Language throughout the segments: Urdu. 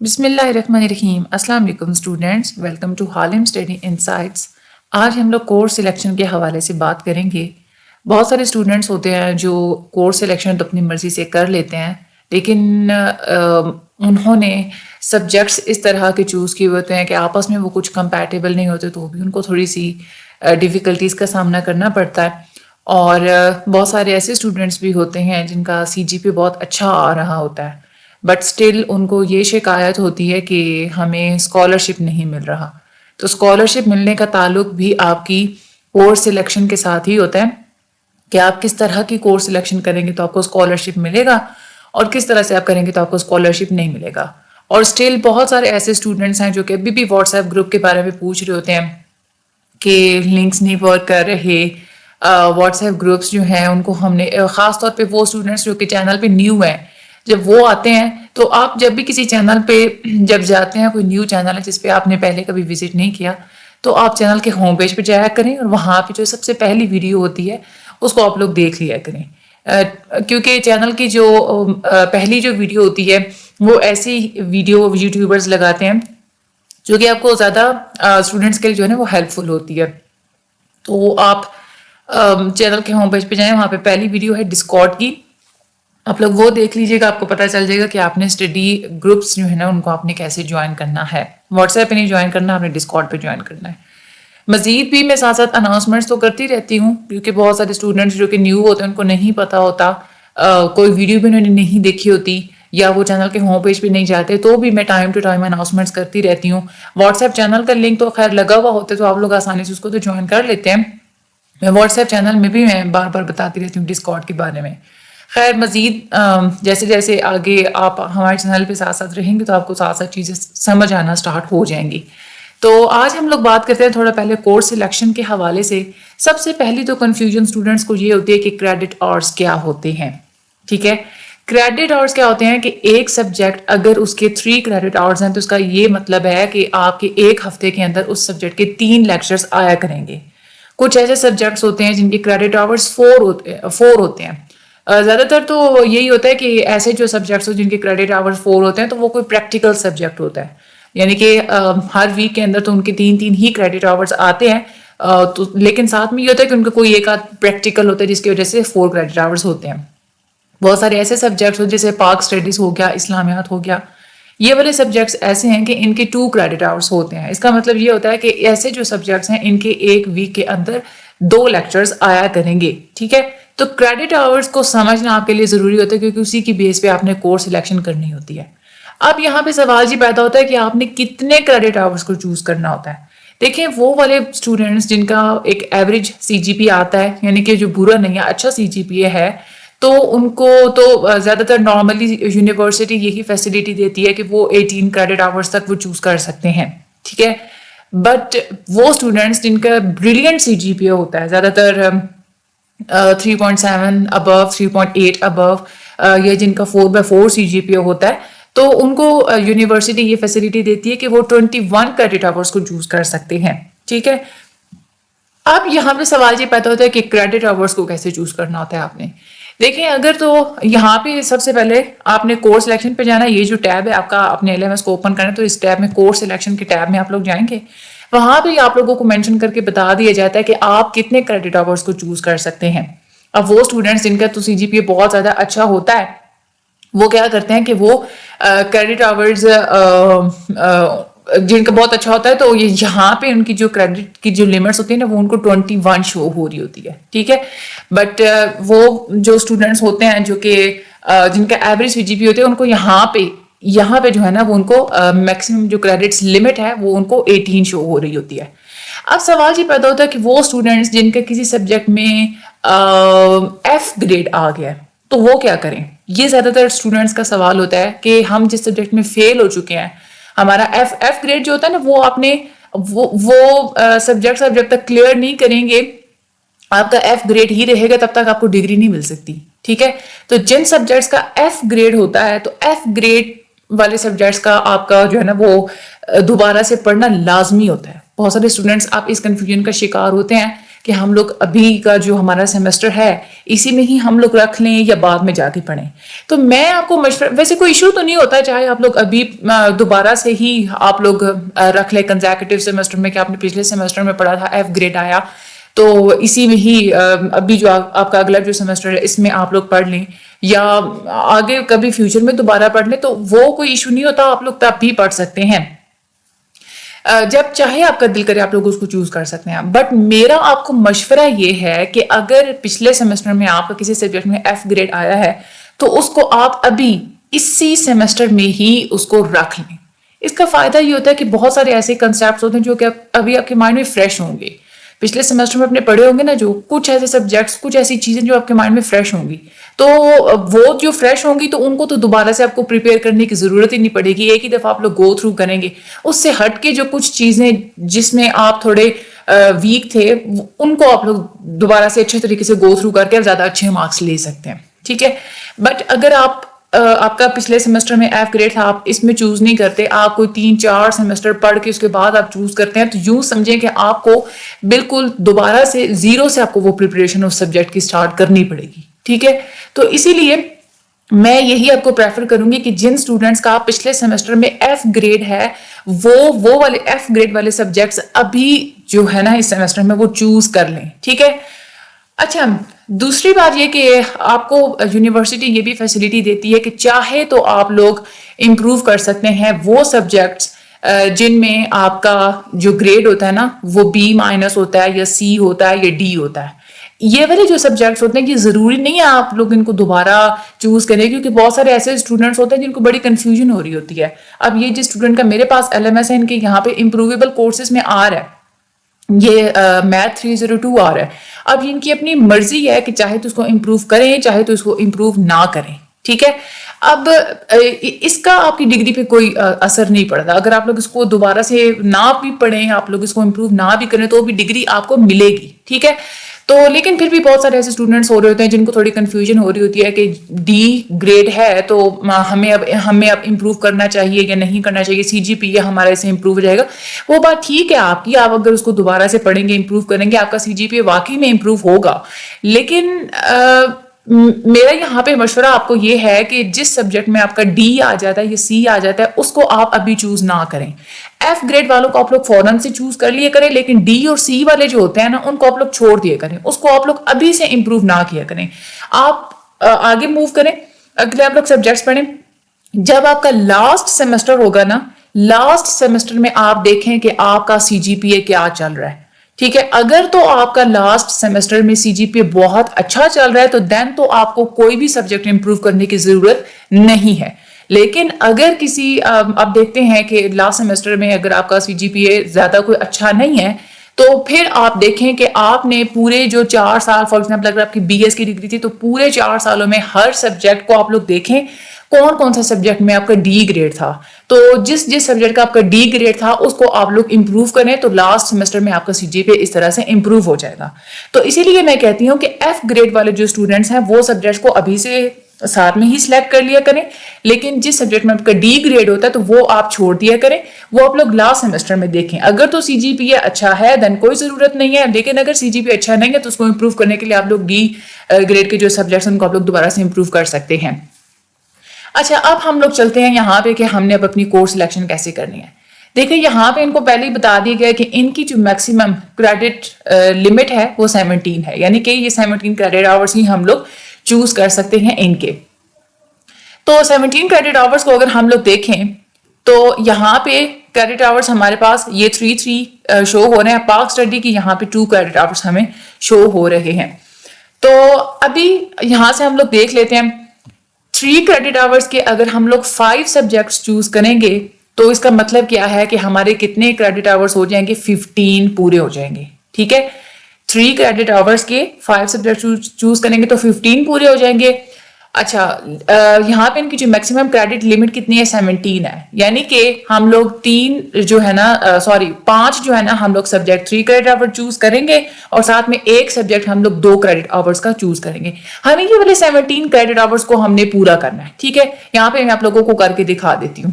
بسم اللہ الرحمن الرحیم. السلام علیکم اسٹوڈینٹس، ویلکم ٹو حالم اسٹڈی انسائٹس. آج ہم لوگ کورس سلیکشن کے حوالے سے بات کریں گے. بہت سارے اسٹوڈینٹس ہوتے ہیں جو کورس سلیکشن تو اپنی مرضی سے کر لیتے ہیں، لیکن انہوں نے سبجیکٹس اس طرح کے چوز کیے ہوتے ہیں کہ آپس میں وہ کچھ کمپیٹیبل نہیں ہوتے، تو بھی ان کو تھوڑی سی ڈیفیکلٹیز کا سامنا کرنا پڑتا ہے. اور بہت سارے ایسے اسٹوڈینٹس بھی ہوتے ہیں جن کا CGPA بہت اچھا آ رہا ہوتا ہے، بٹ اسٹل ان کو یہ شکایت ہوتی ہے کہ ہمیں اسکالرشپ نہیں مل رہا. تو اسکالرشپ ملنے کا تعلق بھی آپ کی کورس سلیکشن کے ساتھ ہی ہوتا ہے کہ آپ کس طرح کی کورس سلیکشن کریں گے تو آپ کو اسکالرشپ ملے گا، اور کس طرح سے آپ کریں گے تو آپ کو اسکالرشپ نہیں ملے گا. اور اسٹل بہت سارے ایسے اسٹوڈنٹس ہیں جو کہ ابھی بھی واٹس ایپ گروپ کے بارے میں پوچھ رہے ہوتے ہیں کہ لنکس نہیں ورک کر رہے. واٹس ایپ گروپس جو ہیں ان کو ہم نے خاص طور پہ وہ اسٹوڈنٹس جو کہ چینل پہ نیو ہیں، جب وہ آتے ہیں تو آپ جب بھی کسی چینل پہ جب جاتے ہیں، کوئی نیو چینل ہے جس پہ آپ نے پہلے کبھی وزٹ نہیں کیا، تو آپ چینل کے ہوم پیج پہ جایا کریں اور وہاں پہ جو سب سے پہلی ویڈیو ہوتی ہے اس کو آپ لوگ دیکھ لیا کریں. کیونکہ چینل کی جو پہلی جو ویڈیو ہوتی ہے وہ ایسی ویڈیو یوٹیوبرز لگاتے ہیں جو کہ آپ کو زیادہ اسٹوڈنٹس کے لیے جو ہے نا وہ ہیلپ فل ہوتی ہے. تو آپ چینل کے ہوم پیج پہ جائیں، وہاں پہ پہلی ویڈیو ہے ڈسکارڈ کی، آپ لوگ وہ دیکھ لیجیے گا. آپ کو پتہ چل جائے گا کہ آپ نے اسٹڈی گروپس جو ہے نا ان کو آپ نے کیسے جوائن کرنا ہے. واٹس ایپ پہ نہیں جوائن کرنا، آپ نے ڈسکارڈ پہ جوائن کرنا ہے. مزید بھی میں ساتھ ساتھ اناؤنسمنٹس تو کرتی رہتی ہوں، کیونکہ بہت سارے اسٹوڈنٹس جو کہ نیو ہوتے ہیں ان کو نہیں پتہ ہوتا، کوئی ویڈیو بھی انہوں نے نہیں دیکھی ہوتی یا وہ چینل کے ہوم پیج پہ نہیں جاتے، تو بھی میں ٹائم ٹو ٹائم اناؤنسمنٹس کرتی رہتی ہوں. واٹس ایپ چینل کا لنک تو خیر لگا ہوا ہوتا ہے تو آپ لوگ آسانی سے اس کو تو جوائن کر لیتے ہیں. میں واٹس ایپ چینل میں بھی میں بار بار بتاتی رہتی ہوں ڈسکارڈ کے بارے میں. خیر مزید جیسے جیسے آگے آپ ہمارے چینل پہ ساتھ ساتھ رہیں گے تو آپ کو ساتھ ساتھ چیزیں سمجھ آنا سٹارٹ ہو جائیں گی. تو آج ہم لوگ بات کرتے ہیں تھوڑا پہلے کورس سلیکشن کے حوالے سے. سب سے پہلی تو کنفیوژن اسٹوڈنٹس کو یہ ہوتی ہے کہ کریڈٹ آورس کیا ہوتے ہیں. ٹھیک ہے، کریڈٹ آورس کیا ہوتے ہیں کہ ایک سبجیکٹ اگر اس کے 3 کریڈٹ آورس ہیں تو اس کا یہ مطلب ہے کہ آپ کے ایک ہفتے کے اندر اس سبجیکٹ کے 3 لیکچرز آیا کریں گے. کچھ ایسے سبجیکٹس ہوتے ہیں جن کے کریڈٹ آورس 4 ہوتے ہیں. زیادہ تر تو یہی ہوتا ہے کہ ایسے جو سبجیکٹس ہو جن کے کریڈٹ آورس 4 ہوتے ہیں تو وہ کوئی پریکٹیکل سبجیکٹ ہوتا ہے، یعنی کہ ہر ویک کے اندر تو ان کے 3 ہی کریڈٹ آورس آتے ہیں. تو لیکن ساتھ میں یہ ہوتا ہے کہ ان کا کوئی ایک آدھ پریکٹیکل ہوتا ہے جس کی وجہ سے 4 کریڈٹ آورس ہوتے ہیں. بہت سارے ایسے سبجیکٹس ہو جیسے پاک اسٹڈیز ہو گیا، اسلامیات ہو گیا، یہ والے سبجیکٹس ایسے ہیں کہ ان کے 2 کریڈٹ آورس ہوتے ہیں. اس کا مطلب یہ ہوتا ہے کہ ایسے جو سبجیکٹس ہیں ان کے ایک ویک کے اندر 2 لیکچرز آیا کریں گے. ٹھیک ہے، تو کریڈٹ آورس کو سمجھنا آپ کے لیے ضروری ہوتا ہے کیونکہ اسی کی بیس پہ آپ نے کورس سلیکشن کرنی ہوتی ہے. اب یہاں پہ سوال جی پیدا ہوتا ہے کہ آپ نے کتنے کریڈٹ آورس کو چوز کرنا ہوتا ہے. دیکھیں وہ والے اسٹوڈنٹس جن کا ایک ایوریج CGPA آتا ہے، یعنی کہ جو برا نہیں ہے، اچھا CGPA ہے، تو ان کو تو زیادہ تر نارملی یونیورسٹی یہی فیسلٹی دیتی ہے کہ وہ 18 کریڈٹ آورس تک وہ چوز کر سکتے ہیں. ٹھیک ہے، بٹ وہ اسٹوڈنٹس جن کا بریلینٹ CGPA ہوتا ہے، زیادہ تر 3.7 ابو، 3.8 ابو، یا جن کا 4/4 CGPA ہوتا ہے، تو ان کو یونیورسٹی یہ فیسلٹی دیتی ہے کہ وہ 21 کریڈٹ آورس کو چوز کر سکتے ہیں. ٹھیک ہے، اب یہاں پہ سوال یہ پیدا ہوتا ہے کہ کریڈٹ آورس کو کیسے چوز کرنا ہوتا ہے آپ نے. دیکھیں اگر تو یہاں پہ سب سے پہلے آپ نے کورس سلیکشن پہ جانا. یہ جو ٹیب ہے آپ کا اپنے LMS کو اوپن کرنا، تو اس ٹیب میں کورس سلیکشن کے ٹیب میں آپ لوگ جائیں گے. وہاں پہ آپ لوگوں کو مینشن کر کے بتا دیا جاتا ہے کہ آپ کتنے کریڈٹ آورس کو چوز کر سکتے ہیں. اب وہ اسٹوڈنٹس جن کا تو CGPA بہت زیادہ اچھا ہوتا ہے وہ کیا کرتے ہیں کہ وہ کریڈٹ آورز جن کا بہت اچھا ہوتا ہے تو یہاں پہ ان کی جو کریڈٹ کی جو لمٹس ہوتی ہیں نا وہ ان کو 21 شو ہو رہی ہوتی ہے. ٹھیک ہے، بٹ وہ جو اسٹوڈنٹس ہوتے ہیں جو کہ جن کا ایوریج CGPA ہوتے ہیں ان کو یہاں پہ جو ہے نا وہ ان کو میکسیمم جو کریڈٹس لمٹ ہے وہ ان کو 18 شو ہو رہی ہوتی ہے. اب سوال یہ پیدا ہوتا ہے کہ وہ اسٹوڈنٹس جن کا کسی سبجیکٹ میں F گریڈ آ گیا تو وہ کیا کریں. یہ زیادہ تر اسٹوڈنٹس کا سوال ہوتا ہے کہ ہم جس سبجیکٹ میں فیل ہو چکے ہیں، ہمارا F گریڈ جو ہوتا ہے نا وہ آپ نے وہ سبجیکٹ جب تک کلیئر نہیں کریں گے آپ کا F گریڈ ہی رہے گا، تب تک آپ کو ڈگری نہیں مل سکتی. ٹھیک ہے، تو جن سبجیکٹس کا F گریڈ ہوتا ہے تو F گریڈ والے سبجیکٹس کا آپ کا جو ہے نا وہ دوبارہ سے پڑھنا لازمی ہوتا ہے. بہت سارے اسٹوڈنٹس آپ اس کنفیوژن کا شکار ہوتے ہیں کہ ہم لوگ ابھی کا جو ہمارا سیمسٹر ہے اسی میں ہی ہم لوگ رکھ لیں یا بعد میں جا کے پڑھیں. تو میں آپ کو مشورہ, ویسے کوئی ایشو تو نہیں ہوتا چاہے آپ لوگ ابھی دوبارہ سے ہی آپ لوگ رکھ لیں کنزیکٹیو سیمسٹر میں, کہ آپ نے پچھلے سیمسٹر میں پڑھا تھا F گریڈ آیا تو اسی میں ہی ابھی جو آپ کا اگلا جو سیمسٹر ہے اس میں آپ لوگ پڑھ لیں, یا آگے کبھی فیوچر میں دوبارہ پڑھ لیں, تو وہ کوئی ایشو نہیں ہوتا, آپ لوگ تب بھی پڑھ سکتے ہیں. جب چاہے آپ کا دل کرے آپ لوگ اس کو چوز کر سکتے ہیں. بٹ میرا آپ کو مشورہ یہ ہے کہ اگر پچھلے سیمسٹر میں آپ کا کسی سبجیکٹ میں F گریڈ آیا ہے تو اس کو آپ ابھی اسی سیمسٹر میں ہی اس کو رکھ لیں. اس کا فائدہ یہ ہوتا ہے کہ بہت سارے ایسے کنسیپٹس ہوتے ہیں جو کہ ابھی آپ کے مائنڈ میں فریش ہوں گے. پچھلے سیمسٹر میں اپنے پڑھے ہوں گے نا, جو کچھ ایسے سبجیکٹس, کچھ ایسی چیزیں جو آپ کے مائنڈ میں فریش ہوں گی, تو وہ جو فریش ہوں گی تو ان کو تو دوبارہ سے آپ کو پریپیئر کرنے کی ضرورت ہی نہیں پڑے گی, ایک ہی دفعہ آپ لوگ گو تھرو کریں گے. اس سے ہٹ کے جو کچھ چیزیں جس میں آپ تھوڑے ویک تھے ان کو آپ لوگ دوبارہ سے اچھے طریقے سے گو تھرو کر کے زیادہ اچھے مارکس لے سکتے ہیں. ٹھیک ہے. بٹ اگر آپ کا پچھلے سیمسٹر میں F گریڈ تھا, آپ اس میں چوز نہیں کرتے, آپ کوئی 3-4 سیمسٹر پڑھ کے اس کے بعد آپ چوز کرتے ہیں, تو یوں سمجھیں کہ آپ کو بالکل دوبارہ سے زیرو سے آپ کو وہ پریپریشن اس سبجیکٹ کی سٹارٹ کرنی پڑے گی. ٹھیک ہے. تو اسی لیے میں یہی آپ کو پریفر کروں گی کہ جن اسٹوڈنٹس کا پچھلے سیمسٹر میں F گریڈ ہے وہ والے F گریڈ والے سبجیکٹس ابھی جو ہے نا اس سیمسٹر میں وہ چوز کر لیں. ٹھیک ہے. اچھا, دوسری بات یہ کہ آپ کو یونیورسٹی یہ بھی فیسلٹی دیتی ہے کہ چاہے تو آپ لوگ امپروو کر سکتے ہیں وہ سبجیکٹس جن میں آپ کا جو گریڈ ہوتا ہے نا وہ B- ہوتا ہے یا C ہوتا ہے یا D ہوتا ہے. یہ والے جو سبجیکٹس ہوتے ہیں کہ ضروری نہیں ہے آپ لوگ ان کو دوبارہ چوز کریں, کیونکہ بہت سارے ایسے اسٹوڈنٹس ہوتے ہیں جن کو بڑی کنفیوژن ہو رہی ہوتی ہے. اب یہ جس اسٹوڈنٹ کا میرے پاس LMS ہے, ان کے یہاں پہ امپروویبل کورسز میں آ رہا ہے, یہ میتھ 302 آ رہا ہے. اب ان کی اپنی مرضی ہے کہ چاہے تو اس کو امپروو کریں چاہے تو اس کو امپروو نہ کریں. ٹھیک ہے. اب اس کا آپ کی ڈگری پہ کوئی اثر نہیں پڑتا. اگر آپ لوگ اس کو دوبارہ سے نہ بھی پڑھیں, آپ لوگ اس کو امپروو نہ بھی کریں, تو بھی ڈگری آپ کو ملے گی. ٹھیک ہے. تو لیکن پھر بھی بہت سارے ایسے اسٹوڈنٹس ہو رہے ہوتے ہیں جن کو تھوڑی کنفیوژن ہو رہی ہوتی ہے کہ D گریڈ ہے تو ہمیں اب امپروو کرنا چاہیے یا نہیں کرنا چاہیے, CGPA ہمارے سے امپروو ہو جائے گا. وہ بات ٹھیک ہے آپ کی, آپ اگر اس کو دوبارہ سے پڑھیں گے امپروو کریں گے آپ کا CGPA واقعی میں امپروو ہوگا. لیکن میرا یہاں پہ مشورہ آپ کو یہ ہے کہ جس سبجیکٹ میں آپ کا D آ جاتا ہے یا C آ جاتا ہے اس کو آپ ابھی چوز نہ کریں. F گریڈ والوں کو آپ لوگ فوراً سے چوز کر لیے کریں, لیکن D اور C والے جو ہوتے ہیں نا ان کو آپ لوگ چھوڑ دیا کریں, اس کو آپ لوگ ابھی سے امپروو نہ کیا کریں. آپ آگے موو کریں, اگلے آپ لوگ سبجیکٹس پڑھیں. جب آپ کا لاسٹ سیمسٹر ہوگا نا, لاسٹ سیمسٹر میں آپ دیکھیں کہ آپ کا CGPA کیا چل رہا ہے. ٹھیک ہے. اگر تو آپ کا لاسٹ سیمسٹر میں CGPA بہت اچھا چل رہا ہے تو دین تو آپ کو کوئی بھی سبجیکٹ امپروو کرنے کی ضرورت نہیں ہے. لیکن اگر کسی آپ دیکھتے ہیں کہ لاسٹ سیمسٹر میں اگر آپ کا CGPA زیادہ کوئی اچھا نہیں ہے تو پھر آپ دیکھیں کہ آپ نے پورے جو 4 سال, فار ایگزامپل اگر آپ کی BS کی ڈگری تھی تو پورے 4 سالوں میں ہر سبجیکٹ کو آپ لوگ دیکھیں کون سا سبجیکٹ میں آپ کا D گریڈ تھا, تو جس سبجیکٹ کا آپ کا D گریڈ تھا اس کو آپ لوگ امپروو کریں تو لاسٹ سیمسٹر میں آپ کا CGPA اس طرح سے امپروو ہو جائے گا. تو اسی لیے میں کہتی ہوں کہ F گریڈ والے جو اسٹوڈنٹس ہیں وہ سبجیکٹ کو ابھی سے ساتھ میں ہی سلیکٹ کر لیا کریں, لیکن جس سبجیکٹ میں آپ کا D گریڈ ہوتا ہے تو وہ آپ چھوڑ دیا کریں, وہ آپ لوگ لاسٹ سیمسٹر میں دیکھیں. اگر تو CGPA اچھا ہے دین کوئی ضرورت نہیں ہے, لیکن اگر CGPA اچھا نہیں ہے تو اس کو امپروو کرنے کے لیے آپ لوگ D گریڈ کے جو سبجیکٹس ہیں ان کو آپ لوگ دوبارہ سے امپروو کر سکتے ہیں. اچھا, اب ہم لوگ چلتے ہیں یہاں پہ کہ ہم نے اب اپنی کورس سلیکشن کیسے کرنی ہے. دیکھیں یہاں پہ ان کو پہلے ہی بتا دیا گیا کہ ان کی جو میکسیمم کریڈٹ لمٹ ہے وہ 17 ہے, یعنی کہ یہ 17 کریڈٹ آورس ہی ہم لوگ چوز کر سکتے ہیں ان کے. تو 17 کریڈٹ آورس کو اگر ہم لوگ دیکھیں تو یہاں پہ کریڈٹ آورس ہمارے پاس یہ 3 شو ہو رہے ہیں. پارک اسٹڈی کی یہاں پہ 2 کریڈٹ آورس ہمیں شو ہو رہے ہیں. تو ابھی یہاں سے ہم لوگ دیکھ لیتے ہیں 3 کریڈٹ آورس کے اگر ہم لوگ 5 سبجیکٹس چوز کریں گے تو اس کا مطلب کیا ہے کہ ہمارے کتنے کریڈٹ آورس ہو جائیں گے, 15 پورے ہو جائیں گے. ٹھیک ہے. 3 کریڈٹ آورس کے 5 سبجیکٹ چوز کریں گے تو 15 پورے ہو جائیں گے. اچھا, یہاں پہ ان کی جو میکسیمم کریڈٹ لمٹ کتنی ہے, 17 ہے, یعنی کہ ہم لوگ 5 جو ہے نا ہم لوگ سبجیکٹ 3 کریڈٹ آور چوز کریں گے اور ساتھ میں ایک سبجیکٹ ہم لوگ 2 کریڈٹ آورس کا چوز کریں گے. ہمیں یہ والے 17 کریڈٹ آورس کو ہم نے پورا کرنا ہے. ٹھیک ہے. یہاں پہ میں آپ لوگوں کو کر کے دکھا دیتی ہوں.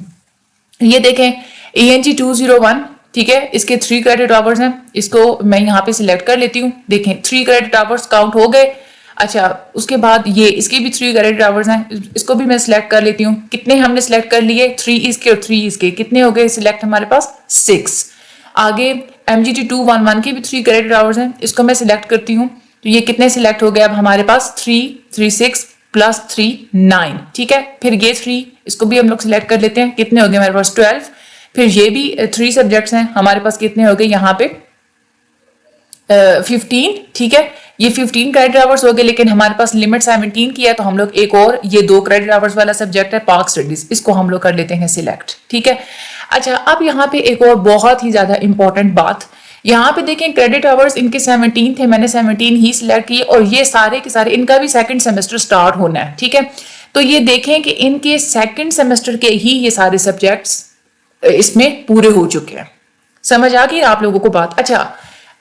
یہ دیکھیں ENG 201 ٹھیک ہے. اس کے 3 کریڈٹ آورز ہیں, اس کو میں یہاں پہ سلیکٹ کر لیتی ہوں. دیکھیں 3 کریڈٹ آورز کاؤنٹ ہو گئے. اچھا اس کے بعد یہ اس کے بھی 3 کریڈٹ آورز ہیں, اس کو بھی میں سلیکٹ کر لیتی ہوں. کتنے ہم نے سلیکٹ کر لیے, 3 اس کے اور 3 اس کے, کتنے ہو گئے سلیکٹ ہمارے پاس 6. آگے MGT 211 کے بھی 3 کریڈٹ آورز ہیں, اس کو میں سلیکٹ کرتی ہوں. تو یہ کتنے سلیکٹ ہو گئے اب ہمارے پاس 3 6 پلس 3 9. ٹھیک ہے. پھر یہ 3 اس کو بھی ہم لوگ سلیکٹ کر لیتے ہیں. کتنے ہو گئے ہمارے پاس 12. پھر یہ بھی 3 سبجیکٹس ہیں ہمارے پاس, کتنے ہو گئے یہاں پہ 15. ٹھیک ہے. یہ 15 کریڈٹ آورس ہو گئے, لیکن ہمارے پاس لمٹ 17 کی ہے, تو ہم لوگ ایک اور یہ 2 کریڈٹ آورس والا سبجیکٹ ہے پارک اسٹڈیز, اس کو ہم لوگ کر لیتے ہیں سلیکٹ. ٹھیک ہے. اچھا اب یہاں پہ ایک اور بہت ہی زیادہ امپورٹنٹ بات, یہاں پہ دیکھیں کریڈٹ آورس ان کے 17 تھے, میں نے 17 ہی سلیکٹ کیے, اور یہ سارے کے سارے ان کا بھی سیکنڈ سیمسٹر سٹارٹ ہونا ہے. ٹھیک ہے. تو یہ دیکھیں کہ ان کے سیکنڈ سیمسٹر کے ہی یہ سارے سبجیکٹس اس میں پورے ہو چکے ہیں. سمجھ آ گئی آپ لوگوں کو بات. اچھا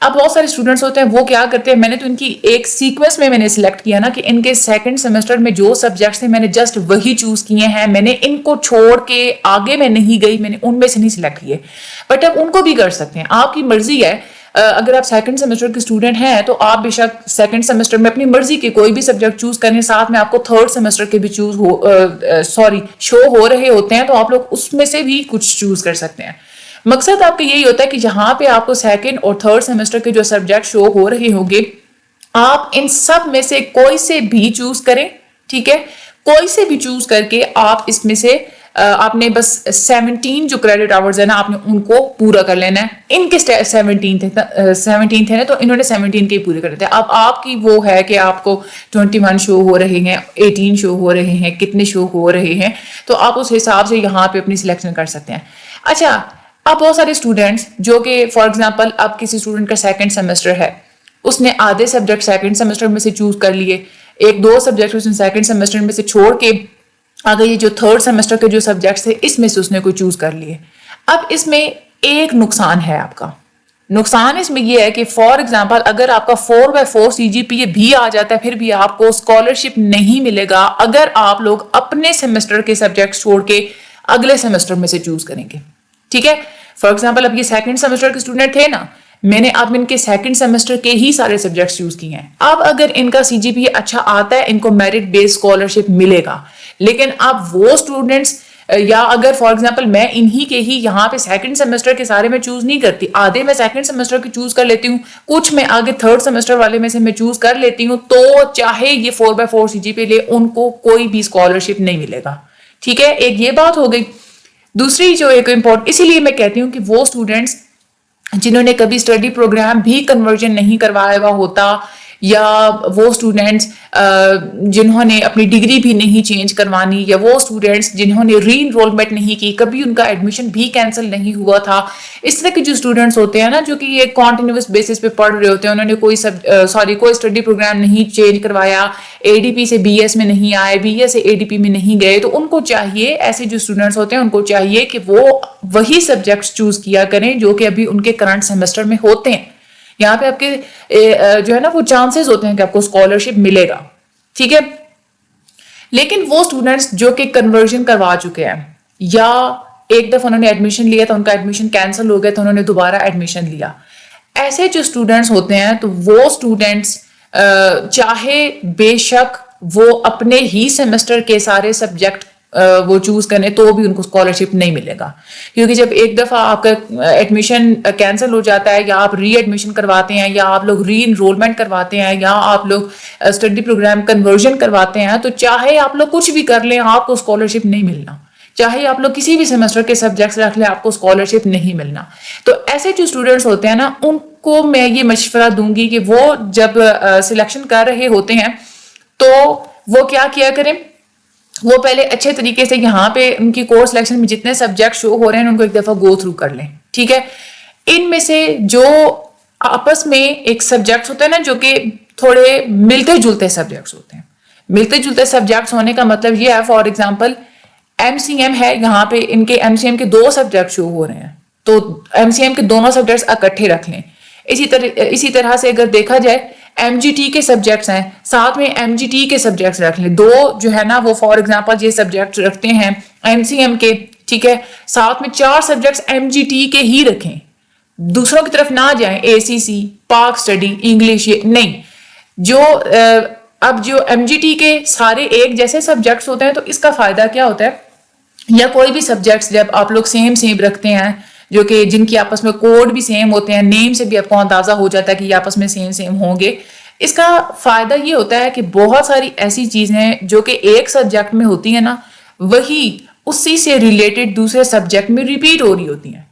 اب بہت سارے اسٹوڈنٹس ہوتے ہیں وہ کیا کرتے ہیں, میں نے تو ان کی ایک سیکوینس میں نے سلیکٹ کیا نا کہ ان کے سیکنڈ سیمسٹر میں جو سبجیکٹس ہیں میں نے جسٹ وہی چوز کیے ہیں, میں نے ان کو چھوڑ کے آگے میں نہیں گئی, میں نے ان میں سے نہیں سلیکٹ کیے. بٹ اب ان کو بھی کر سکتے ہیں, آپ کی مرضی ہے. اگر آپ سیکنڈ سیمسٹر کے اسٹوڈنٹ ہیں تو آپ بے شک سیکنڈ سیمسٹر میں اپنی مرضی کے کوئی بھی سبجیکٹ چوز کریں, ساتھ میں آپ کو تھرڈ سیمسٹر کے بھی شو ہو رہے ہوتے ہیں, تو آپ لوگ اس میں سے بھی کچھ چوز کر سکتے ہیں. مقصد آپ کا یہی ہوتا ہے کہ جہاں پہ آپ کو سیکنڈ اور تھرڈ سیمسٹر کے جو سبجیکٹ شو ہو رہے ہوں گے, آپ ان سب میں سے کوئی سے بھی چوز کریں. ٹھیک ہے. کوئی سے بھی چوز کر کے آپ اس میں سے آپ نے بس 17 جو کریڈٹ آورز ہیں نا, آپ نے ان کو پورا کر لینا ہے. ان کے 17 تھے نا, تو انہوں نے 17 کے پورے کر دیتے. اب آپ کی وہ ہے کہ آپ کو 21 شو ہو رہے ہیں, 18 شو ہو رہے ہیں, کتنے شو ہو رہے ہیں, تو آپ اس حساب سے یہاں پہ اپنی سلیکشن کر سکتے ہیں. اچھا اب بہت سارے اسٹوڈینٹس جو کہ فار ایگزامپل اب کسی اسٹوڈنٹ کا سیکنڈ سیمسٹر ہے, اس نے آدھے سبجیکٹ سیکنڈ سیمسٹر میں سے چوز کر لیے, 1-2 سبجیکٹ اس نے سیکنڈ سیمسٹر میں سے چھوڑ کے آگے یہ جو تھرڈ سیمسٹر کے جو سبجیکٹس تھے اس میں سے اس نے کوئی چوز کر لیے. اب اس میں ایک نقصان ہے آپ کا. نقصان اس میں یہ ہے کہ فار ایگزامپل اگر آپ کا 4/4 CGPA بھی آ جاتا ہے, پھر بھی آپ کو اسکالرشپ نہیں ملے گا اگر آپ لوگ اپنے سیمسٹر کے سبجیکٹس چھوڑ کے اگلے سیمسٹر میں سے چوز کریں گے. ٹھیک ہے. فار ایگزامپل اب یہ سیکنڈ سیمسٹر کے اسٹوڈنٹ تھے نا, میں نے اب ان کے سیکنڈ سیمسٹر کے ہی سارے سبجیکٹس چوز کیے ہیں. اب اگر ان کا CGPA اچھا آتا ہے, ان کو میرٹ بیس اسکالرشپ ملے گا. لیکن اب وہ اسٹوڈنٹس یا اگر فار ایگزامپل میں انہی کے ہی یہاں پہ سیکنڈ سیمسٹر کے سارے میں چوز نہیں کرتی, آدھے میں سیکنڈ سیمسٹر کے چوز کر لیتی ہوں, کچھ میں آگے تھرڈ سیمسٹر والے میں سے میں چوز کر لیتی ہوں, تو چاہے یہ 4/4 CGPA لے, ان کو کوئی بھی اسکالرشپ نہیں ملے گا. ٹھیک ہے. ایک یہ بات ہو گئی. دوسری جو ایک امپورٹنٹ, اسی لیے میں کہتی ہوں کہ وہ اسٹوڈنٹس جنہوں نے کبھی اسٹڈی پروگرام بھی کنورژن نہیں کروایا ہوا ہوتا, یا وہ اسٹوڈینٹس جنہوں نے اپنی ڈگری بھی نہیں چینج کروانی, یا وہ اسٹوڈینٹس جنہوں نے ری انرولمنٹ نہیں کی, کبھی ان کا ایڈمیشن بھی کینسل نہیں ہوا تھا. اس طرح کے جو اسٹوڈینٹس ہوتے ہیں نا, جو کہ یہ کانٹینیوس بیسس پہ پڑھ رہے ہوتے ہیں, انہوں نے کوئی اسٹڈی پروگرام نہیں چینج کروایا, ADP سے BS میں نہیں آئے, BS سے ADP میں نہیں گئے, تو ان کو چاہیے, ایسے جو اسٹوڈینٹس ہوتے ہیں ان کو چاہیے کہ وہ وہی سبجیکٹس چوز کیا کریں جو کہ ابھی ان کے کرنٹ سیمسٹر میں ہوتے ہیں. یہاں پہ آپ کے جو ہے نا وہ چانسز ہوتے ہیں کہ آپ کو اسکالرشپ ملے گا. ٹھیک ہے. لیکن وہ اسٹوڈنٹس جو کہ کنورژن کروا چکے ہیں, یا ایک دفعہ انہوں نے ایڈمیشن لیا تھا, ان کا ایڈمیشن کینسل ہو گیا تو انہوں نے دوبارہ ایڈمیشن لیا, ایسے جو اسٹوڈنٹس ہوتے ہیں, تو وہ اسٹوڈنٹس چاہے بے شک وہ اپنے ہی سیمسٹر کے سارے سبجیکٹ وہ چوز کرنے, تو بھی ان کو اسکالرشپ نہیں ملے گا. کیونکہ جب ایک دفعہ آپ کا ایڈمیشن کینسل ہو جاتا ہے, یا آپ ری ایڈمیشن کرواتے ہیں, یا آپ لوگ ری انرولمنٹ کرواتے ہیں, یا آپ لوگ اسٹڈی پروگرام کنورژن کرواتے ہیں, تو چاہے آپ لوگ کچھ بھی کر لیں, آپ کو اسکالرشپ نہیں ملنا. چاہے آپ لوگ کسی بھی سیمسٹر کے سبجیکٹس رکھ لیں, آپ کو اسکالرشپ نہیں ملنا. تو ایسے جو اسٹوڈنٹس ہوتے ہیں نا, ان کو میں یہ مشورہ دوں گی کہ وہ جب سلیکشن کر رہے ہوتے ہیں تو وہ کیا کریں, وہ پہلے اچھے طریقے سے یہاں پہ ان کی کورس سلیکشن میں جتنے سبجیکٹ شو ہو رہے ہیں ان کو ایک دفعہ گو تھرو کر لیں. ٹھیک ہے. ان میں سے جو آپس میں ایک سبجیکٹس ہوتے ہیں نا, جو کہ تھوڑے ملتے جلتے سبجیکٹس ہوتے ہیں. ملتے جلتے سبجیکٹس ہونے کا مطلب یہ ہے, فار ایگزامپل MCM ہے, یہاں پہ ان کے MCM کے 2 سبجیکٹ شو ہو رہے ہیں, تو MCM کے دونوں سبجیکٹس اکٹھے رکھ لیں. اسی طرح سے اگر دیکھا جائے MGT کے سبجیکٹس ہیں, ساتھ میں MGT کے سبجیکٹس رکھ لیں. 2 جو ہے نا وہ فار ایگزامپل یہ سبجیکٹس رکھتے ہیں MCM کے, ٹھیک ہے, ساتھ میں 4 سبجیکٹس MGT کے ہی رکھیں. دوسروں کی طرف نہ جائیں، ACC، پاک اسٹڈی، انگلش، یہ نہیں. جو اب جو MGT کے سارے ایک جیسے سبجیکٹس ہوتے ہیں تو اس کا فائدہ کیا ہوتا ہے، یا کوئی بھی سبجیکٹس جب آپ لوگ سیم رکھتے ہیں جو کہ جن کی آپس میں کوڈ بھی سیم ہوتے ہیں، نیم سے بھی آپ کو اندازہ ہو جاتا ہے کہ یہ آپس میں سیم ہوں گے. اس کا فائدہ یہ ہوتا ہے کہ بہت ساری ایسی چیزیں جو کہ ایک سبجیکٹ میں ہوتی ہیں نا، وہی اسی سے ریلیٹڈ دوسرے سبجیکٹ میں ریپیٹ ہو رہی ہوتی ہیں.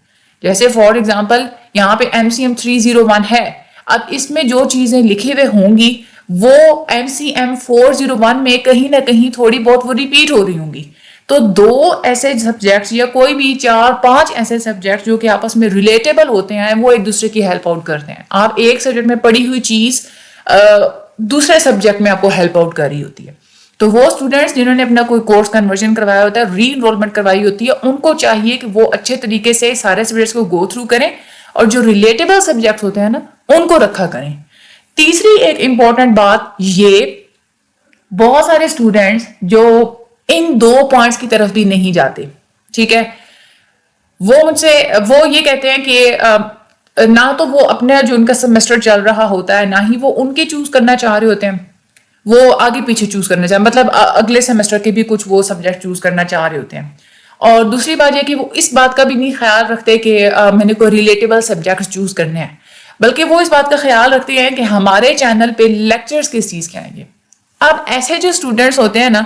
جیسے فار ایگزامپل یہاں پہ MCM 301 ہے، اب اس میں جو چیزیں لکھی ہوئے ہوں گی وہ MCM 401 میں کہیں نہ کہیں تھوڑی بہت وہ ریپیٹ ہو رہی ہوں گی. تو دو ایسے سبجیکٹس یا کوئی بھی 4-5 ایسے سبجیکٹس جو کہ آپس میں ریلیٹیبل ہوتے ہیں وہ ایک دوسرے کی ہیلپ آؤٹ کرتے ہیں. آپ ایک سبجیکٹ میں پڑھی ہوئی چیز دوسرے سبجیکٹ میں آپ کو ہیلپ آؤٹ کر رہی ہوتی ہے. تو وہ اسٹوڈینٹس جنہوں نے اپنا کوئی کورس کنورژن کروایا ہوتا ہے، ری انرولمنٹ کروائی ہوتی ہے، ان کو چاہیے کہ وہ اچھے طریقے سے سارے سبجیکٹس کو گو تھرو کریں اور جو ریلیٹیبل سبجیکٹ ہوتے ہیں نا ان کو رکھا کریں. تیسری ایک امپورٹنٹ بات یہ، بہت سارے اسٹوڈینٹس جو ان 2 پوائنٹس کی طرف بھی نہیں جاتے، ٹھیک ہے، وہ مجھ سے وہ یہ کہتے ہیں کہ نہ تو وہ اپنا جو ان کا سیمسٹر چل رہا ہوتا ہے، نہ ہی وہ ان کے چوز کرنا چاہ رہے ہوتے ہیں، وہ آگے پیچھے چوز کرنا چاہیں، مطلب اگلے سیمسٹر کے بھی کچھ وہ سبجیکٹ چوز کرنا چاہ رہے ہوتے ہیں. اور دوسری بات یہ کہ وہ اس بات کا بھی نہیں خیال رکھتے کہ میں نے کوئی ریلیٹیبل سبجیکٹ چوز کرنے ہیں، بلکہ وہ اس بات کا خیال رکھتے ہیں کہ ہمارے چینل پہ لیکچرز کس چیز کے آئیں گے. اب ایسے جو اسٹوڈنٹس ہوتے ہیں نا،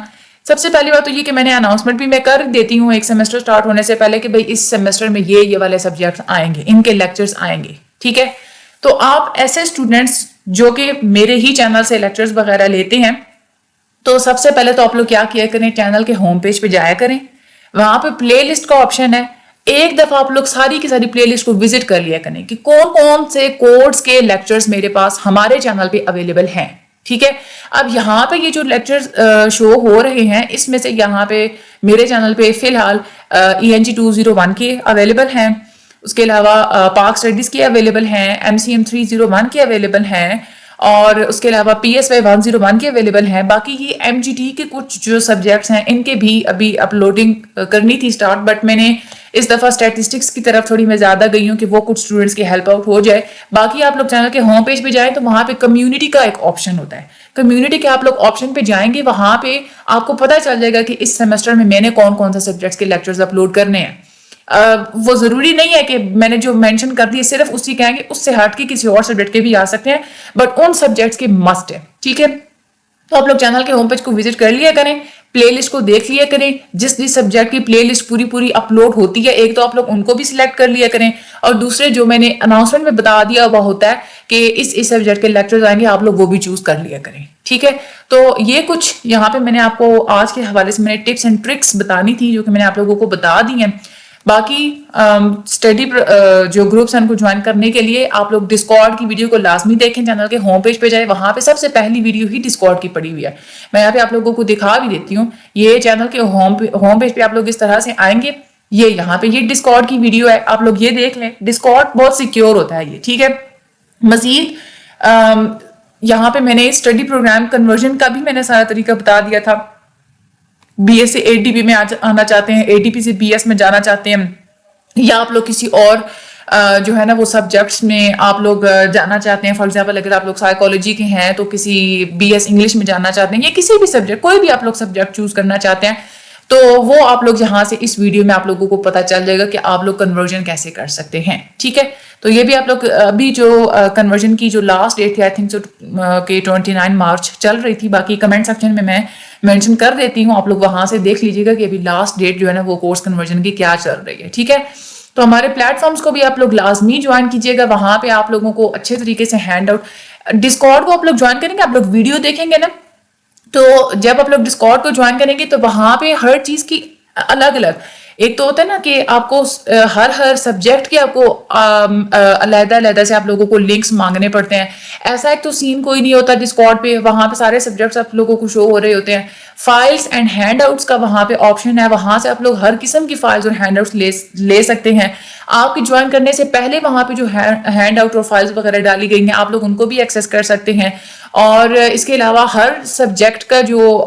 سب سے پہلی بات تو یہ کہ میں نے اناؤنسمنٹ بھی میں کر دیتی ہوں ایک سیمسٹر سٹارٹ ہونے سے پہلے کہ بھئی اس سیمسٹر میں یہ والے سبجیکٹس آئیں گے، ان کے لیکچرز آئیں گے، ٹھیک ہے. تو آپ ایسے اسٹوڈنٹس جو کہ میرے ہی چینل سے لیکچرز وغیرہ لیتے ہیں، تو سب سے پہلے تو آپ لوگ کیا کیا کریں، چینل کے ہوم پیج پہ جایا کریں، وہاں پہ پلے لسٹ کا آپشن ہے. ایک دفعہ آپ لوگ ساری کی ساری پلے لسٹ کو وزٹ کر لیا کریں کہ کون کون سے کورس کے لیکچرز میرے پاس ہمارے چینل پہ اویلیبل ہیں، ٹھیک ہے. اب یہاں پہ یہ جو لیکچرز شو ہو رہے ہیں، اس میں سے یہاں پہ میرے چینل پہ فی الحال ENG 201 کے اویلیبل ہیں، اس کے علاوہ پاک اسٹڈیز کے اویلیبل ہیں، MCM 301 کے اویلیبل ہیں، اور اس کے علاوہ PSY 101 کے اویلیبل ہیں. باقی یہ MGT کے کچھ جو سبجیکٹس ہیں ان کے بھی ابھی اپلوڈنگ کرنی تھی سٹارٹ، بٹ میں نے اس دفعہ اسٹیٹسٹکس کی طرف تھوڑی میں زیادہ گئی ہوں کہ وہ کچھ اسٹوڈنٹس کی ہیلپ آؤٹ ہو جائے. باقی آپ لوگ چینل کے ہوم پیج پہ جائیں تو وہاں پہ کمیونٹی کا ایک آپشن ہوتا ہے، کمیونٹی کے آپ لوگ آپشن پہ جائیں گے، وہاں پہ آپ کو پتہ چل جائے گا کہ اس سیمسٹر میں نے کون کون سے سبجیکٹس کے لیکچرز اپلوڈ کرنے ہیں. وہ ضروری نہیں ہے کہ میں نے جو مینشن کر دی صرف اسی کہیں گے، اس سے ہٹ کے کسی اور سبجیکٹ کے بھی آ سکتے ہیں، بٹ ان سبجیکٹس کے مسٹ ہے، ٹھیک ہے. تو آپ لوگ چینل کے ہوم پیج کو وزٹ کر لیا کریں، پلے لسٹ کو دیکھ لیا کریں، جس سبجیکٹ کی پلے لسٹ پوری اپلوڈ ہوتی ہے ایک تو آپ لوگ ان کو بھی سلیکٹ کر لیا کریں، اور دوسرے جو میں نے اناؤنسمنٹ میں بتا دیا ہوا ہوتا ہے کہ اس سبجیکٹ کے لیکچرز آئیں گے، آپ لوگ وہ بھی چوز کر لیا کریں، ٹھیک ہے. تو یہ کچھ یہاں پہ میں نے آپ کو آج کے حوالے سے میں نے ٹپس اینڈ ٹرکس بتانی تھی جو کہ میں نے آپ لوگوں کو بتا دی ہیں. باقی اسٹڈی جو گروپس ہیں ان کو جوائن کرنے کے لیے آپ لوگ ڈسکارڈ کی ویڈیو کو لازمی دیکھیں، چینل کے ہوم پیج پہ جائیں، وہاں پہ سب سے پہلی ویڈیو ہی ڈسکارڈ کی پڑی ہوئی ہے. میں یہاں پہ آپ لوگوں کو دکھا بھی دیتی ہوں، یہ چینل کے ہوم پیج پہ آپ لوگ اس طرح سے آئیں گے، یہ یہاں پہ یہ ڈسکارڈ کی ویڈیو ہے، آپ لوگ یہ دیکھ لیں. ڈسکارڈ بہت سیکیور ہوتا ہے یہ، ٹھیک ہے. مزید یہاں پہ میں نے اسٹڈی پروگرام کنورژن کا بھی میں نے سارا طریقہ بتا دیا تھا. BS سے ADP میں آنا چاہتے ہیں، ADP سے BS میں جانا چاہتے ہیں، یا آپ لوگ کسی اور جو ہے نا وہ سبجیکٹس میں آپ لوگ جانا چاہتے ہیں، فار ایگزامپل اگر آپ لوگ سائیکالوجی کے ہیں تو کسی BS انگلش میں جانا چاہتے ہیں، یا کسی بھی سبجیکٹ کوئی بھی آپ لوگ سبجیکٹ چوز کرنا چاہتے ہیں، تو وہ آپ لوگ یہاں سے اس ویڈیو میں آپ لوگوں کو پتہ چل جائے گا کہ آپ لوگ کنورژن کیسے کر سکتے ہیں، ٹھیک ہے. تو یہ بھی آپ لوگ ابھی جو کنورژن کی جو لاسٹ ڈیٹ تھی آئی تھنک کہ 29 مارچ چل رہی تھی، باقی کمنٹ سیکشن میں مینشن کر دیتی ہوں، آپ لوگ وہاں سے دیکھ لیجیے گا کہ ابھی لاسٹ ڈیٹ جو ہے نا وہ کورس کنورژن کی کیا چل رہی ہے، ٹھیک ہے. تو ہمارے پلیٹ فارمز کو بھی آپ لوگ لازمی جوائن کیجیے گا، وہاں پہ آپ لوگوں کو اچھے طریقے سے ہینڈ آؤٹ، ڈسکارڈ کو آپ لوگ جوائن کریں گے، آپ لوگ ویڈیو دیکھیں گے نا، تو جب آپ لوگ ڈسکارڈ کو جوائن کریں گے تو وہاں پہ ہر چیز کی الگ الگ، ایک تو ہوتا ہے نا کہ آپ کو ہر سبجیکٹ کے آپ کو علیحدہ سے آپ لوگوں کو لنکس مانگنے پڑتے ہیں. ایسا ایک تو سین کوئی نہیں ہوتا ڈسکارڈ پہ، وہاں پہ سارے سبجیکٹس آپ لوگوں کو شو ہو رہے ہوتے ہیں. فائلز اینڈ ہینڈ آؤٹس کا وہاں پہ آپشن ہے، وہاں سے آپ لوگ ہر قسم کی فائلز اور ہینڈ آؤٹس لے سکتے ہیں. آپ کے جوائن کرنے سے پہلے وہاں پہ جو ہینڈ آؤٹ اور فائلز وغیرہ ڈالی گئی ہیں آپ لوگ ان کو بھی ایکسیس کر سکتے ہیں. اور اس کے علاوہ ہر سبجیکٹ کا جو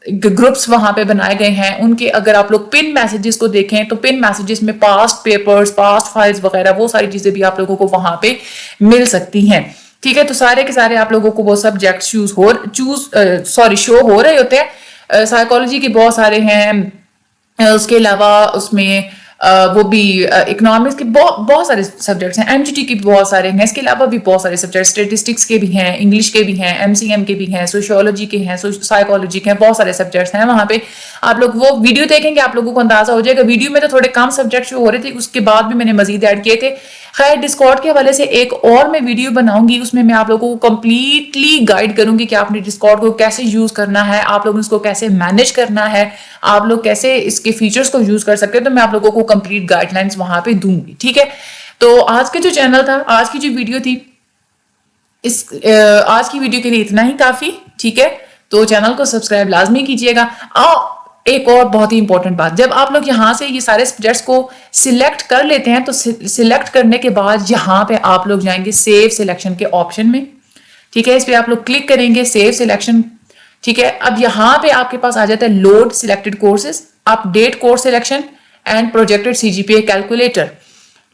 گروپس وہاں پہ بنائے گئے ہیں ان کے اگر آپ لوگ پن میسیجز کو دیکھیں تو پن میسیجز میں پاسٹ پیپرز پاسٹ فائلز وغیرہ وہ ساری چیزیں بھی آپ لوگوں کو وہاں پہ مل سکتی ہیں. ٹھیک ہے, تو سارے کے سارے آپ لوگوں کو وہ سبجیکٹ شو ہو رہے ہوتے ہیں. سائیکالوجی کے بہت سارے ہیں, اس کے علاوہ اس میں وہ بھی اکنامکس کے بہت سارے سبجیکٹس ہیں, ایم جی ٹی کے بھی بہت سارے ہیں, اس کے علاوہ بھی بہت سارے سبجیکٹ اسٹیٹسٹکس کے بھی ہیں, انگلش کے بھی ہیں, ایم سی ایم کے بھی ہیں, سوشیولوجی کے ہیں, سائیکالوجی کے ہیں, بہت سارے سبجیکٹس ہیں وہاں پہ. آپ لوگ وہ ویڈیو دیکھیں گے آپ لوگوں کو اندازہ ہو جائے گا. ویڈیو میں تو تھوڑے کم سبجیکٹ شو ہو رہے تھے, اس کے بعد بھی میں نے مزید ایڈ کیے تھے. خیر ڈسکارڈ کے حوالے سے ایک اور میں ویڈیو بناؤں گی, اس میں آپ لوگوں کو کمپلیٹلی گائیڈ کروں گی کہ آپ نے ڈسکارڈ کو کیسے یوز کرنا ہے, آپ لوگ اس کو کیسے مینیج کرنا ہے, آپ لوگ کیسے اس کے فیچرز کو یوز کر سکتے ہیں. تو میں آپ لوگوں کو کمپلیٹ گائیڈ لائنس وہاں پہ دوں گی. ٹھیک ہے, تو آج کا جو چینل تھا, آج کی جو ویڈیو تھی, آج کی ویڈیو کے لیے اتنا ہی کافی. ٹھیک ہے, تو چینل کو سبسکرائب لازمی کیجیے گا. ایک اور بہت ہی امپورٹنٹ بات, جب آپ لوگ یہاں سے یہ سارے سبجیکٹس کو سلیکٹ کر لیتے ہیں تو سلیکٹ کرنے کے بعد یہاں پہ آپ لوگ جائیں گے سیو سلیکشن کے آپشن میں. ٹھیک ہے, اس پہ آپ لوگ کلک کریں گے سیو سلیکشن. ٹھیک ہے, اب یہاں پہ آپ کے پاس آ جاتا ہے load selected courses, update course selection and projected C G P A calculator.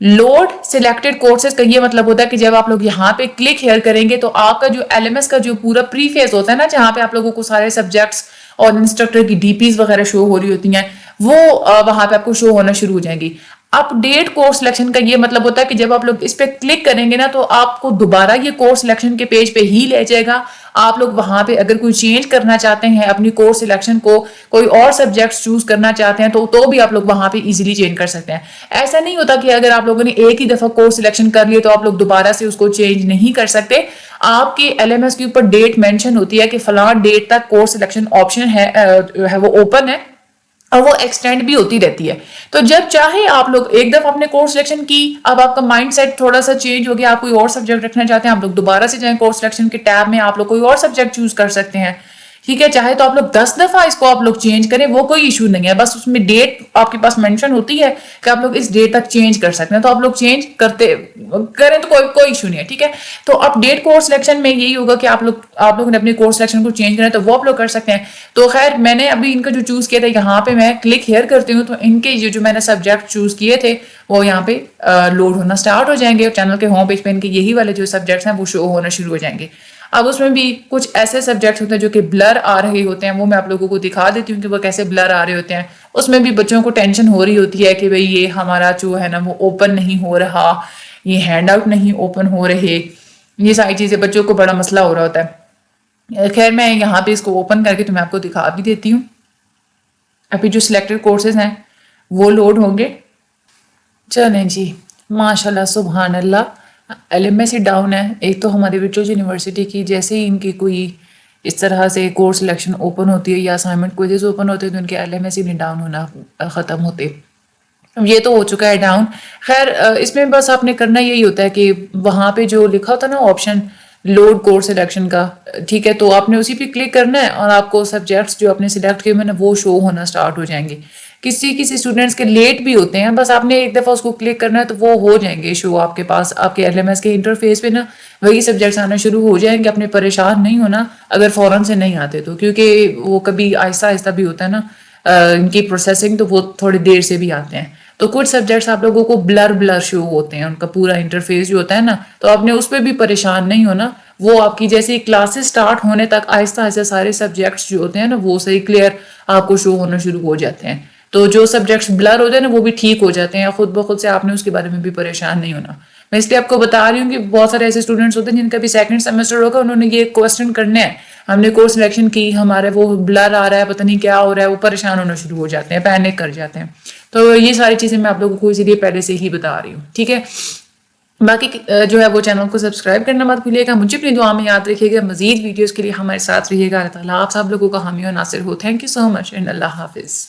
Load selected courses کا یہ مطلب ہوتا ہے کہ جب آپ لوگ یہاں پہ کلک ہیئر کریں گے تو آپ کا جو ایل ایم ایس کا جو پورا پری فیز ہوتا ہے نا, جہاں پہ آپ لوگوں کو سارے سبجیکٹس اور انسٹرکٹر کی ڈی پیز وغیرہ شو ہو رہی ہوتی ہیں, وہ وہاں پہ آپ کو شو ہونا شروع ہو جائیں گی. اپ ڈیٹ کورس سلیکشن کا یہ مطلب ہوتا ہے کہ جب آپ لوگ اس پہ کلک کریں گے نا تو آپ کو دوبارہ یہ کورس سلیکشن کے پیج پہ ہی لے جائے گا. آپ لوگ وہاں پہ اگر کوئی چینج کرنا چاہتے ہیں اپنی کورس سلیکشن کو, کوئی اور سبجیکٹس چوز کرنا چاہتے ہیں تو بھی آپ لوگ وہاں پہ ایزیلی چینج کر سکتے ہیں. ایسا نہیں ہوتا کہ اگر آپ لوگوں نے ایک ہی دفعہ کورس سلیکشن کر لیے تو آپ لوگ دوبارہ سے اس کو چینج نہیں کر سکتے. آپ کے ایل ایم ایس کے اوپر ڈیٹ مینشن ہوتی ہے کہ فلاں ڈیٹ تک کورس سلیکشن آپشن ہے وہ اوپن ہے اور وہ ایکسٹینڈ بھی ہوتی رہتی ہے. تو جب چاہے آپ لوگ ایک دفعہ اپنے کورس سلیکشن کی, اب آپ کا مائنڈ سیٹ تھوڑا سا چینج ہو گیا, آپ کوئی اور سبجیکٹ رکھنا چاہتے ہیں, آپ لوگ دوبارہ سے جائیں کورس سلیکشن کے ٹیب میں, آپ لوگ کوئی اور سبجیکٹ چوز کر سکتے ہیں. ٹھیک ہے, چاہے تو آپ لوگ 10 دفعہ اس کو آپ لوگ چینج کریں, وہ کوئی ایشو نہیں ہے, بس اس میں ڈیٹ آپ کے پاس مینشن ہوتی ہے کہ آپ لوگ اس ڈیٹ تک چینج کر سکتے ہیں, تو آپ لوگ چینج کریں تو کوئی ایشو نہیں ہے. ٹھیک ہے, تو اپ ڈیٹ کورس سلیکشن میں یہی ہوگا کہ آپ لوگ نے اپنے کورس سلیکشن کو چینج کرنا ہے تو وہ آپ لوگ کر سکتے ہیں. تو خیر میں نے ابھی ان کا جو چوز کیا تھا, یہاں پہ میں کلک ہیئر کرتی ہوں تو ان کے جو میں نے سبجیکٹ چوز کیے تھے وہ یہاں پہ لوڈ ہونا سٹارٹ ہو جائیں گے, اور چینل کے ہوم پیج پہ ان کے یہی والے جو سبجیکٹس ہیں وہ شو ہونا شروع ہو جائیں گے. اب اس میں بھی کچھ ایسے سبجیکٹس ہوتے ہیں جو کہ بلر آ رہے ہوتے ہیں, وہ میں آپ لوگوں کو دکھا دیتی ہوں کہ وہ کیسے بلر آ رہے ہوتے ہیں. اس میں بھی بچوں کو ٹینشن ہو رہی ہوتی ہے کہ بھئی یہ ہمارا جو ہے نا وہ اوپن نہیں ہو رہا, یہ ہینڈ آؤٹ نہیں اوپن ہو رہے, یہ ساری چیزیں بچوں کو بڑا مسئلہ ہو رہا ہوتا ہے. خیر میں یہاں پہ اس کو اوپن کر کے تو میں آپ کو دکھا بھی دیتی ہوں. ابھی جو سلیکٹڈ کورسز ہیں وہ لوڈ ہوں گے. چلیں جی, ماشاءاللہ سبحان اللہ, ایل ایم ایس ہی ڈاؤن ہے. ایک تو ہماری وچوز یونیورسٹی کی جیسے ہی ان کی کوئی اس طرح سے کورس سلیکشن اوپن ہوتی ہے یا اسائنمنٹ کوئزز اوپن ہوتے ہیں تو ان کے ایل ایم ایس ہی نہیں ڈاؤن ہونا ختم ہوتے. یہ تو ہو چکا ہے ڈاؤن. خیر اس میں بس آپ نے کرنا یہی ہوتا ہے کہ وہاں پہ جو لکھا ہوتا ہے نا آپشن لوڈ کورس سلیکشن کا, ٹھیک ہے, تو آپ نے اسی پہ کلک کرنا ہے اور آپ کو سبجیکٹس جو آپ نے سلیکٹ کیے ہوئے ہیں وہ شو ہونا سٹارٹ ہو جائیں گے. کسی اسٹوڈنٹس کے لیٹ بھی ہوتے ہیں, بس آپ نے ایک دفعہ اس کو کلک کرنا ہے تو وہ ہو جائیں گے شو آپ کے پاس, آپ کے ایل ایم ایس کے انٹرفیس پہ نا وہی سبجیکٹس آنا شروع ہو جائیں گے. اپنے پریشان نہیں ہونا اگر فوراً سے نہیں آتے تو, کیونکہ وہ کبھی آہستہ آہستہ بھی ہوتا ہے نا ان کی پروسیسنگ, تو وہ تھوڑی دیر سے بھی آتے ہیں. تو کچھ سبجیکٹس آپ لوگوں کو بلر شو ہوتے ہیں, ان کا پورا انٹرفیس جو ہوتا ہے نا, تو آپ نے اس پہ بھی پریشان نہیں ہونا. وہ آپ کی جیسے کلاسز سٹارٹ ہونے تک آہستہ آہستہ سارے سبجیکٹس جو ہوتے ہیں نا وہ صحیح کلیئر آپ کو شو ہونا شروع ہو جاتے ہیں. تو جو سبجیکٹس بلر ہوتے ہیں نا وہ بھی ٹھیک ہو جاتے ہیں خود بخود سے, آپ نے اس کے بارے میں بھی پریشان نہیں ہونا. میں اس لیے آپ کو بتا رہی ہوں کہ بہت سارے ایسے اسٹوڈنٹس ہوتے ہیں جن کا بھی سیکنڈ سیمسٹر ہوگا, انہوں نے یہ کوسچن کرنے ہیں, ہم نے کورس سلیکشن کی, ہمارے وہ بلر آ رہا ہے, پتہ نہیں کیا ہو رہا ہے, وہ پریشان ہونا شروع ہو جاتے ہیں, پینک کر جاتے ہیں. تو یہ ساری چیزیں میں آپ لوگوں کو اسی لیے پہلے سے ہی بتا رہی ہوں. ٹھیک ہے, باقی جو ہے وہ چینل کو سبسکرائب کرنا مت بھولیے گا. مجھے اپنی دعا میں یاد رکھیے گا. مزید ویڈیوز کے لیے ہمارے ساتھ رہیے گا. اللہ تعالیٰ آپ سب لوگوں کا حامی و ناصر ہو. Thank you so much and اللہ حافظ.